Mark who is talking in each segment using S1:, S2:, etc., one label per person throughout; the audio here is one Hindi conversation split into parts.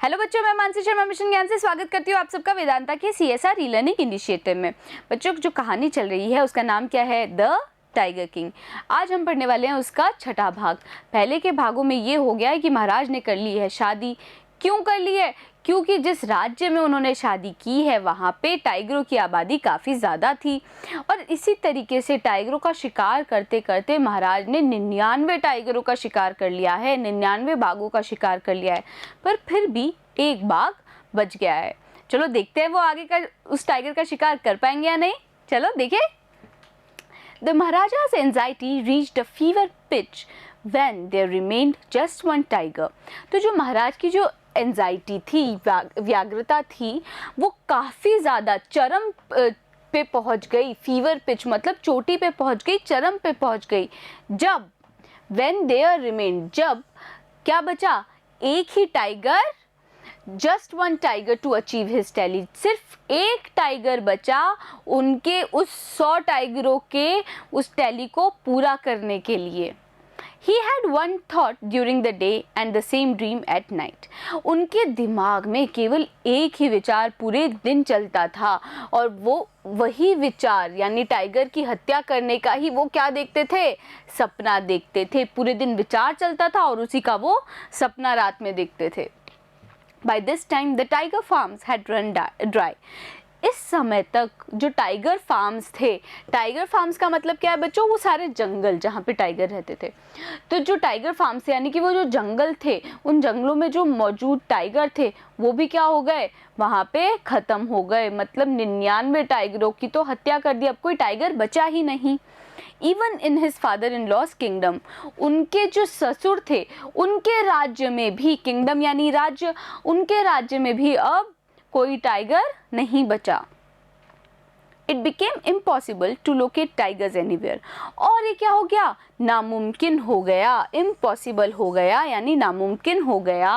S1: हेलो बच्चों, मैं मानसी शर्मा मिशन ज्ञान से स्वागत करती हूँ आप सबका वेदांता के CSR ई लर्निंग इनिशिएटिव में। बच्चों, जो कहानी चल रही है उसका नाम क्या है? The tiger king. आज हम पढ़ने वाले हैं उसका छठा भाग। पहले के भागों में ये हो गया है कि महाराज ने कर ली है शादी। क्यों कर ली है? क्योंकि जिस राज्य में उन्होंने शादी की है वहाँ पे टाइगरों की आबादी काफ़ी ज़्यादा थी और इसी तरीके से टाइगरों का शिकार करते करते महाराज ने 99 टाइगरों का शिकार कर लिया है, 99 बाघों का शिकार कर लिया है, पर फिर भी एक बाघ बच गया है। चलो देखते हैं वो आगे का उस टाइगर का शिकार कर पाएंगे या नहीं। चलो देखें। The Maharaja's anxiety reached a fever pitch when there remained just one tiger. तो जो महाराज की जो एंजाइटी थी, व्याग्रता थी, वो काफ़ी ज़्यादा चरम पे पहुंच गई। फीवर पिच मतलब चोटी पे पहुंच गई, चरम पे पहुंच गई। जब when there remained, जब क्या बचा? एक ही tiger, just one tiger to achieve his tally. सिर्फ एक टाइगर बचा उनके उस 100 टाइगरों के उस टैली को पूरा करने के लिए। He had one thought during the day and the same dream at night. उनके दिमाग में केवल एक ही विचार पूरे दिन चलता था और वो वही विचार यानी टाइगर की हत्या करने का ही वो क्या देखते थे? सपना देखते थे। पूरे दिन विचार चलता था और उसी का वो सपना रात में देखते थे। By this time the tiger farms had run dry. इस समय तक जो टाइगर फार्म्स थे, टाइगर फार्म्स का मतलब क्या है बच्चों? वो सारे जंगल जहाँ पे टाइगर रहते थे। तो जो टाइगर फार्म्स यानी कि वो जो जंगल थे, उन जंगलों में जो मौजूद टाइगर थे वो भी क्या हो गए? वहाँ पे ख़त्म हो गए। मतलब 99 टाइगरों की तो हत्या कर दी, अब कोई टाइगर बचा ही नहीं। Even in his father in loss kingdom, उनके जो ससुर थे उनके राज्य में भी, किंगडम यानी राज्य, उनके राज्य में भी अब कोई टाइगर नहीं बचा। It became impossible to locate tigers anywhere. और ये क्या हो गया? नामुमकिन हो गया। इम्पॉसिबल हो गया यानी नामुमकिन हो गया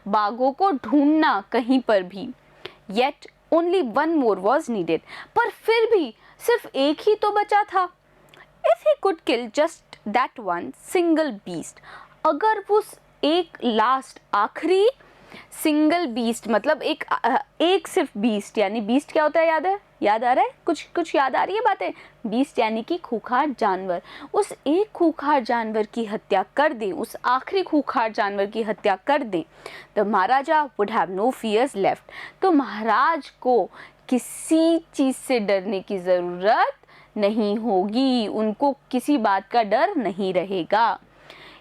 S1: बाघों को ढूंढना कहीं पर भी। Yet only one more was needed. पर फिर भी सिर्फ एक ही तो बचा था। If he could kill just that one single beast, अगर वो एक लास्ट आखिरी सिंगल बीस्ट मतलब एक सिर्फ बीस्ट, यानी बीस्ट क्या होता है? याद आ रहा है? कुछ याद आ रही है बातें? बीस्ट यानी कि खूंखार जानवर। उस एक खूंखार जानवर की हत्या कर दें, उस आखिरी खूंखार जानवर की हत्या कर दें, तो Maharaja would have no fears left. तो महाराज को किसी चीज़ से डरने की ज़रूरत नहीं होगी, उनको किसी बात का डर नहीं रहेगा।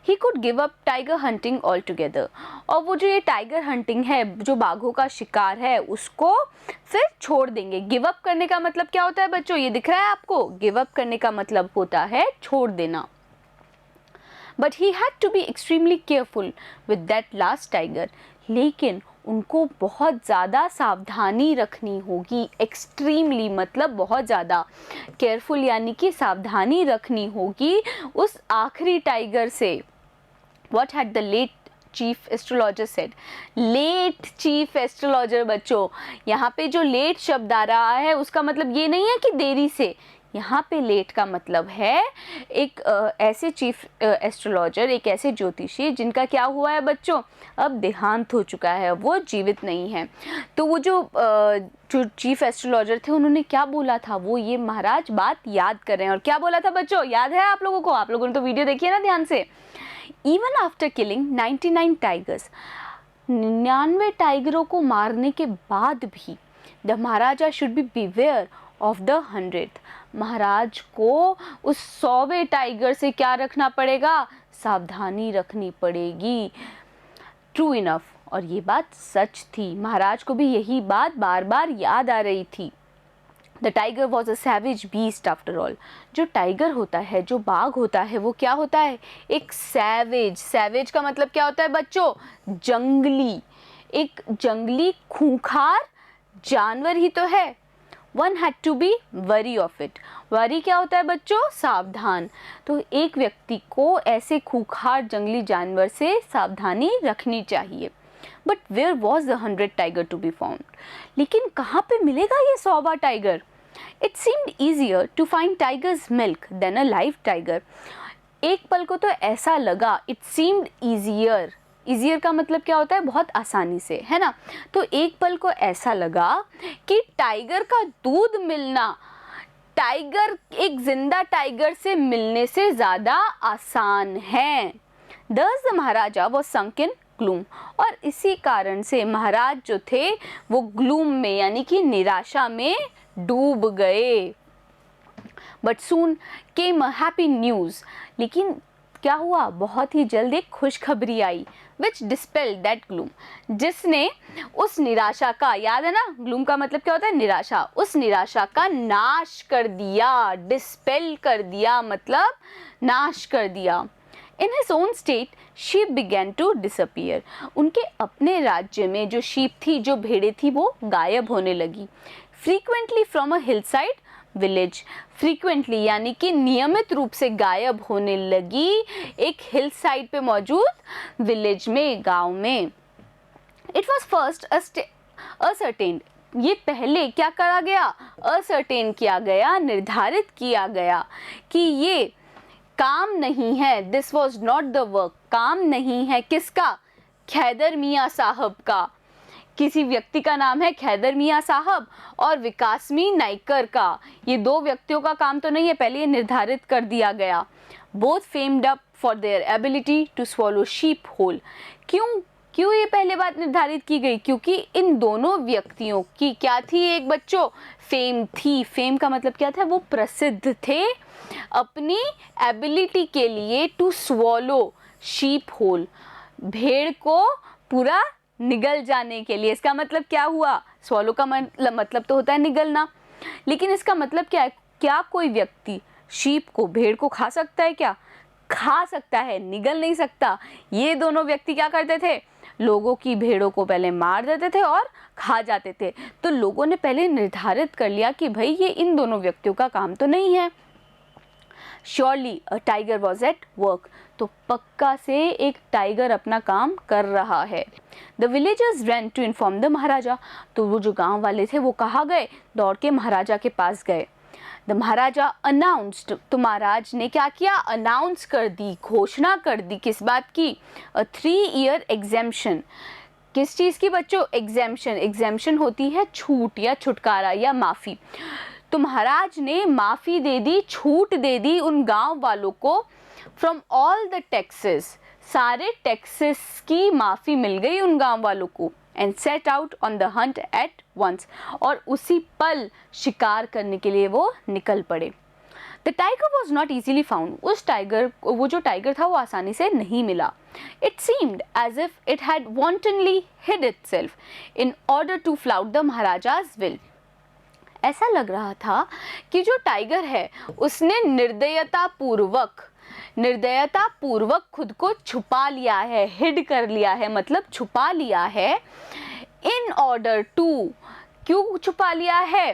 S1: He could give up tiger hunting altogether. और वो जो ये टाइगर हंटिंग है, जो बाघों का शिकार है, उसको फिर छोड़ देंगे। गिव अप करने का मतलब क्या होता है बच्चों? ये दिख रहा है आपको? गिव अप करने का मतलब होता है छोड़ देना। But he had to be extremely careful with that last tiger. लेकिन उनको बहुत ज़्यादा सावधानी रखनी होगी। एक्सट्रीमली मतलब बहुत ज़्यादा, केयरफुल यानी कि सावधानी रखनी होगी उस आखिरी टाइगर से। What had the late chief astrologer said? Late chief astrologer बच्चों, यहाँ पे जो लेट शब्द आ रहा है उसका मतलब ये नहीं है कि देरी से। यहाँ पे लेट का मतलब है एक ऐसे चीफ एस्ट्रोलॉजर, एक ऐसे ज्योतिषी जिनका क्या हुआ है बच्चों? अब देहांत हो चुका है, वो जीवित नहीं है। तो वो जो चीफ एस्ट्रोलॉजर थे उन्होंने क्या बोला था? वो ये महाराज बात याद कर रहे हैं। और क्या बोला था बच्चों? याद है आप लोगों को? आप लोगों ने तो वीडियो देखी है ना ध्यान से। Even after killing 99 टाइगर्स, 99 टाइगरों को मारने के बाद भी the Maharaja should be beware of the 100th। महाराज को उस 100वें टाइगर से क्या रखना पड़ेगा? सावधानी रखनी पड़ेगी। ट्रू इनफ, और ये बात सच थी। महाराज को भी यही बात बार बार याद आ रही थी। The tiger was a savage beast after all. जो टाइगर होता है, जो बाघ होता है, वो क्या होता है? एक सैवेज। सैवेज का मतलब क्या होता है बच्चों? जंगली। एक जंगली खूंखार जानवर ही तो है। One had to be wary of it. Wary क्या होता है बच्चों? सावधान। तो एक व्यक्ति को ऐसे खूंखार जंगली जानवर से सावधानी रखनी चाहिए। But where was the 100 tiger to be found? लेकिन कहाँ पे मिलेगा ये 100वां tiger? It seemed easier to find tiger's milk than a live tiger. एक पल को तो ऐसा लगा, इट सीम्ड ईजियर ईजियर का मतलब क्या होता है, बहुत आसानी से, है ना। तो एक पल को ऐसा लगा कि टाइगर का दूध मिलना टाइगर, एक जिंदा टाइगर से मिलने से ज़्यादा आसान है। Thus the Maharaja was sunk in gloom, और इसी कारण से महाराज जो थे वो ग्लूम में यानी कि निराशा में डूब गए। But soon came a happy news, लेकिन क्या हुआ, बहुत ही जल्द एक खुशखबरी आई, which dispelled that gloom, जिसने उस निराशा का, याद है ना, gloom का मतलब क्या होता है, निराशा, उस निराशा का नाश कर दिया। dispel कर दिया मतलब नाश कर दिया। In his own state, sheep began to disappear. उनके अपने राज्य में जो sheep थी, जो भेड़ें थी, वो गायब होने लगी। Frequently from a hillside village, frequently यानी कि नियमित रूप से गायब होने लगी एक हिल साइड पे मौजूद विलेज में, गांव में। It was first ascertained, ये पहले क्या करा गया, असर्टेन किया गया, निर्धारित किया गया कि ये काम नहीं है, this was not the work, काम नहीं है किसका, खैदर मियाँ साहब का। किसी व्यक्ति का नाम है खैदर मियाँ साहब और विकासमी नाइकर का, ये दो व्यक्तियों का काम तो नहीं है, पहले ये निर्धारित कर दिया गया। Both famed up for their ability to swallow sheep whole. क्यों ये पहले बात निर्धारित की गई, क्योंकि इन दोनों व्यक्तियों की क्या थी, एक बच्चों फेम थी। फेम का मतलब क्या था, वो प्रसिद्ध थे अपनी एबिलिटी के लिए, टू स्वॉलो शीप होल, भेड़ को पूरा निगल जाने के लिए। इसका मतलब क्या हुआ, स्वॉलो का मतलब तो होता है निगलना, लेकिन इसका मतलब क्या है, क्या कोई व्यक्ति शीप को, भेड़ को खा सकता है, क्या खा सकता है, निगल नहीं सकता। ये दोनों व्यक्ति क्या करते थे, लोगों की भेड़ों को पहले मार देते थे और खा जाते थे। तो लोगों ने पहले निर्धारित कर लिया कि भाई ये इन दोनों व्यक्तियों का काम तो नहीं है। Surely a tiger was at work, तो पक्का से एक टाइगर अपना काम कर रहा है। The villagers ran to inform the Maharaja, तो वो जो गांव वाले थे वो कहाँ गए, दौड़ के महाराजा के पास गए। द महाराजा अनाउंस्ड, तो महाराज ने क्या किया, अनाउंस कर दी, घोषणा कर दी, किस बात की, अ 3 ईयर एग्जेम्पशन। किस चीज़ की बच्चों, एग्जेम्पशन। एग्जेम्पशन होती है छूट या छुटकारा या माफ़ी। तो महाराज ने माफ़ी दे दी, छूट दे दी उन गांव वालों को, फ्रॉम ऑल द टैक्सेस, सारे टैक्सेस की माफ़ी मिल गई उन गांव वालों को। And set out on the hunt at once, और उसी पल शिकार करने के लिए वो निकल पड़े। The tiger was not easily found, उस टाइगर, वो जो टाइगर था वो आसानी से नहीं मिला। It seemed as if it had wantonly hid itself in order to flout the Maharaja's will. ऐसा लग रहा था कि जो टाइगर है उसने निर्दयता पूर्वक खुद को छुपा लिया है, हिड कर लिया है, मतलब छुपा लिया है। इन ऑर्डर टू, क्यों छुपा लिया है,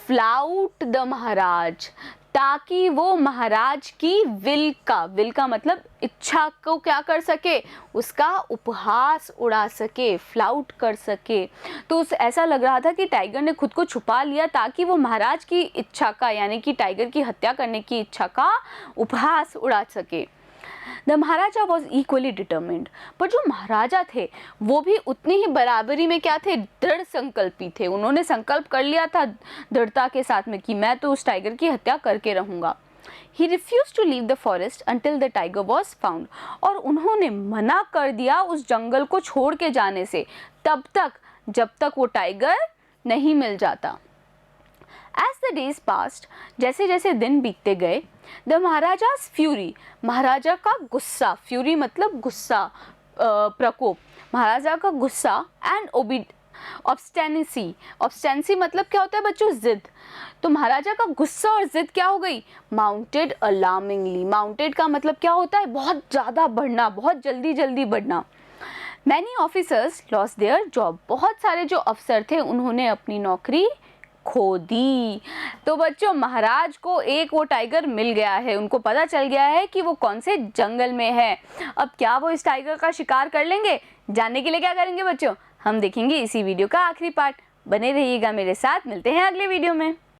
S1: फ्लाउट द महाराज, ताकि वो महाराज की विल का मतलब इच्छा को क्या कर सके, उसका उपहास उड़ा सके, फ्लाउट कर सके। तो ऐसा लग रहा था कि टाइगर ने खुद को छुपा लिया ताकि वो महाराज की इच्छा का, यानी कि टाइगर की हत्या करने की इच्छा का उपहास उड़ा सके। The Maharaja was equally determined, पर जो महाराजा थे वो भी उतनी ही बराबरी में क्या थे, दृढ़ संकल्पी थे। उन्होंने संकल्प कर लिया था दृढ़ता के साथ में कि मैं तो उस टाइगर की हत्या करके रहूँगा। He refused to leave the forest until the tiger was found, और उन्होंने मना कर दिया उस जंगल को छोड़ के जाने से तब तक जब तक वो टाइगर नहीं मिल जाता। As the days passed, जैसे जैसे दिन बीतते गए, the महाराजा's fury, महाराजा का गुस्सा, fury मतलब गुस्सा, प्रकोप, महाराजा का गुस्सा, and obstinacy मतलब क्या होता है बच्चों, जिद। तो महाराजा का गुस्सा और जिद क्या हो गई, mounted alarmingly, mounted का मतलब क्या होता है, बहुत ज़्यादा बढ़ना, बहुत जल्दी बढ़ना। Many officers lost their job, बहुत सारे जो अफसर थे उन्होंने अपनी नौकरी खो दी। तो बच्चों महाराज को एक वो टाइगर मिल गया है, उनको पता चल गया है कि वो कौन से जंगल में है। अब क्या वो इस टाइगर का शिकार कर लेंगे, जानने के लिए क्या करेंगे बच्चों, हम देखेंगे इसी वीडियो का आखिरी पार्ट। बने रहिएगा मेरे साथ, मिलते हैं अगले वीडियो में।